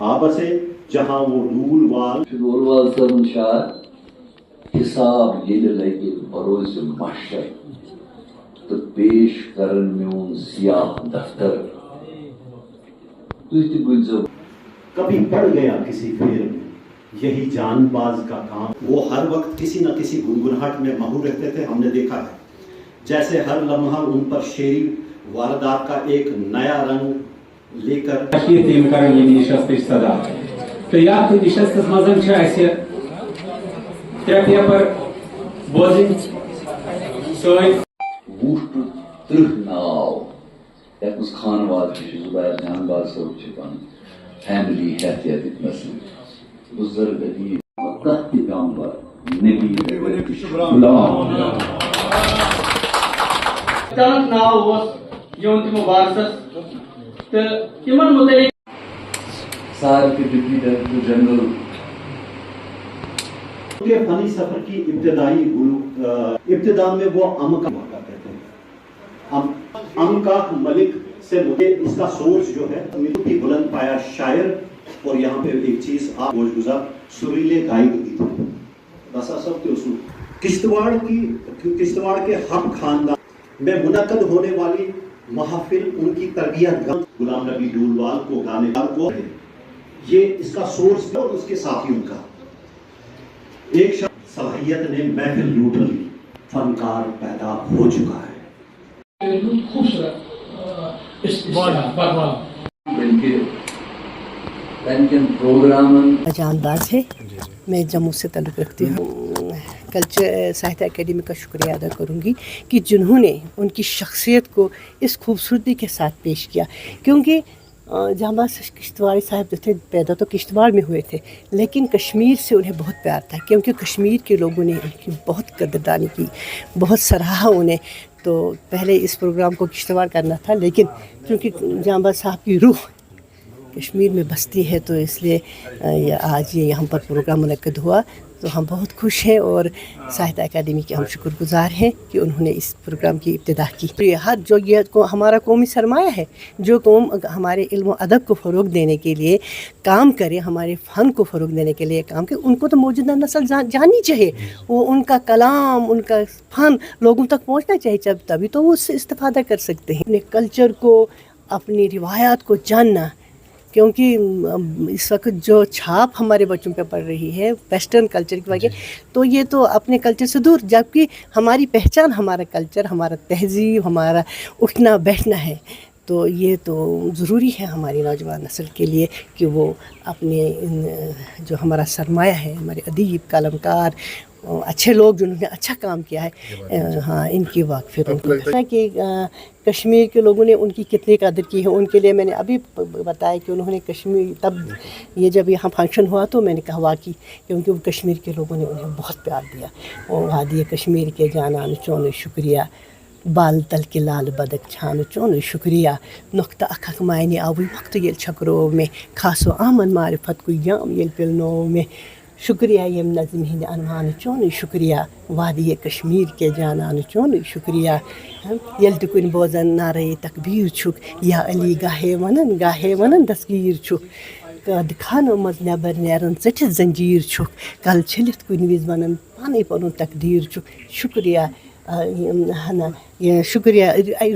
آبسے جہاں وہ ڈول وال صاحب شاعر حساب یہ لگے بروز محشر تو پیش کرن میون سیاہ دفتر کبھی پڑ گیا کسی پھیر میں یہی جان باز کا کام. وہ ہر وقت کسی نہ کسی گنگناہٹ میں مہو رہتے تھے. ہم نے دیکھا ہے جیسے ہر لمحہ ان پر شعری واردات کا ایک نیا رنگ لے کر تو یاد نشست مزن ترے پیپر بوزن ناو یت مز خانواد زبیر جہان باز صاحب پن فیملی حیثیت مسئلہ بزرگ ادیب پیغمبر نبی غلام ناو یون تمو وارثس تو تمن متعلق سار کے ڈپٹی ڈائریکٹر جنرل کے فنی سفر کی ابتدا میں وہ امکا کرتے تھے. امکا ملک سے مجھے اس کا سورس جو ہے کی بلند پایا شاعر اور یہاں پہ ایک چیز آپ گوش گزار سریلے گائک بھی تھے. بسا سب کے اصول کشتواڑ کے ہم خاندان میں منعقد ہونے والی محافل ان کی تربیت غلام نبی ڈولوال کو گانے کو یہ اس کا سورس اور اس کے ساتھیوں کا ایک شخص صلاحیت نے محفل لوٹ لی. فنکار پیدا ہو چکا ہے. خوبصورت جانداز ہے. میں جموں سے تعلق رکھتی ہوں. کلچر ساہتیہ اکیڈمی کا شکریہ ادا کروں گی کہ جنہوں نے ان کی شخصیت کو اس خوبصورتی کے ساتھ پیش کیا. کیونکہ جہاں کشتواڑی صاحب جو تھے پیدا تو کشتواڑ میں ہوئے تھے لیکن کشمیر سے انہیں بہت پیار تھا کیونکہ کشمیر کے لوگوں نے ان کی بہت قدردانی کی, بہت سراہا انہیں. تو پہلے اس پروگرام کو کشتواڑ کرنا تھا لیکن کیونکہ جہاں صاحب کی روح کشمیر میں بستی ہے تو اس لیے آج یہ یہاں پر پروگرام منعقد ہوا. تو ہم بہت خوش ہیں اور ساہتیہ اکیڈمی کے ہم شکر گزار ہیں کہ انہوں نے اس پروگرام کی ابتدا کی. ہر جو یہ ہمارا قومی سرمایہ ہے, جو قوم ہمارے علم و ادب کو فروغ دینے کے لیے کام کرے, ہمارے فن کو فروغ دینے کے لیے کام کرے, ان کو تو موجودہ نسل جاننی چاہیے. وہ ان کا کلام, ان کا فن لوگوں تک پہنچنا چاہیے, تبھی تو وہ اس سے استفادہ کر سکتے ہیں. اپنے کلچر کو, اپنی روایات کو جاننا, کیونکہ اس وقت جو چھاپ ہمارے بچوں پہ پڑ رہی ہے ویسٹرن کلچر کی وجہ, تو یہ تو اپنے کلچر سے دور, جبکہ ہماری پہچان ہمارا کلچر, ہمارا تہذیب, ہمارا اٹھنا بیٹھنا ہے. تو یہ تو ضروری ہے ہماری نوجوان نسل کے لیے کہ وہ اپنے جو ہمارا سرمایہ ہے, ہمارے ادیب, قلمکار, اچھے لوگ جنہوں نے اچھا کام کیا ہے, ہاں ان کی واقفیت کہ کشمیر کے لوگوں نے ان کی کتنی قدر کی ہے. ان کے لیے میں نے ابھی بتایا کہ انہوں نے کشمیر, تب یہ جب یہاں فنکشن ہوا تو میں نے کہا واقعی کیونکہ وہ کشمیر کے لوگوں نے انہیں بہت پیار دیا. اور وادی کشمیر کے جانان چون شکریہ, بال تل کے لال بدک چھان چون شکریہ, نقطہ اکھ معنی آوی وقت یل چھکرو میں, خاص و آمن معرفت کو یم یل پلنو میں, شکریہ یم نظم ہند عنوان چون شکریہ, وادی کشمیر کے جانان چون شکریہ. یل تہ کن بوزن نعرہ تکبیر چھک, یا علی گاہے ونن دستگیر چھک, قد خانو مز نبر نیرن ژٹھس زنجیر چھک, کل چھلت کن وز ونن پانے پنن تقدیر چھک. شکریہ شکریہ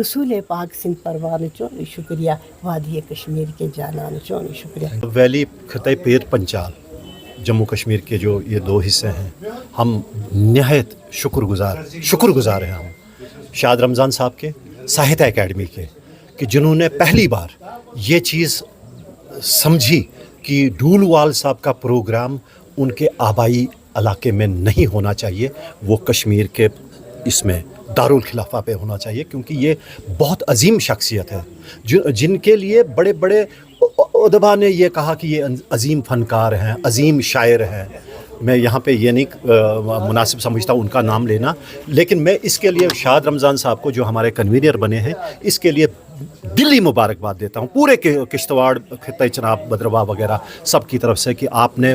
رسول پاک سند پروان چون شکریہ, وادی کشمیر کے جانان چون شکریہ. ویلی خطۂ پیر پنچال جموں کشمیر کے جو یہ دو حصے ہیں, ہم نہایت شکر گزار ہیں ہم شاد رمضان صاحب کے, ساہتیہ اکیڈمی کے, کہ جنہوں نے پہلی بار یہ چیز سمجھی کہ ڈولوال صاحب کا پروگرام ان کے آبائی علاقے میں نہیں ہونا چاہیے, وہ کشمیر کے اس میں دارالخلافہ پہ ہونا چاہیے, کیونکہ یہ بہت عظیم شخصیت ہے جن کے لیے بڑے بڑے ادبا نے یہ کہا کہ یہ عظیم فنکار ہیں, عظیم شاعر ہیں. میں یہاں پہ یہ نہیں مناسب سمجھتا ان کا نام لینا, لیکن میں اس کے لیے شاد رمضان صاحب کو جو ہمارے کنوینر بنے ہیں اس کے لیے دلی مبارکباد دیتا ہوں پورے کشتواڑ خطۂ چناب بدرواہ وغیرہ سب کی طرف سے, کہ آپ نے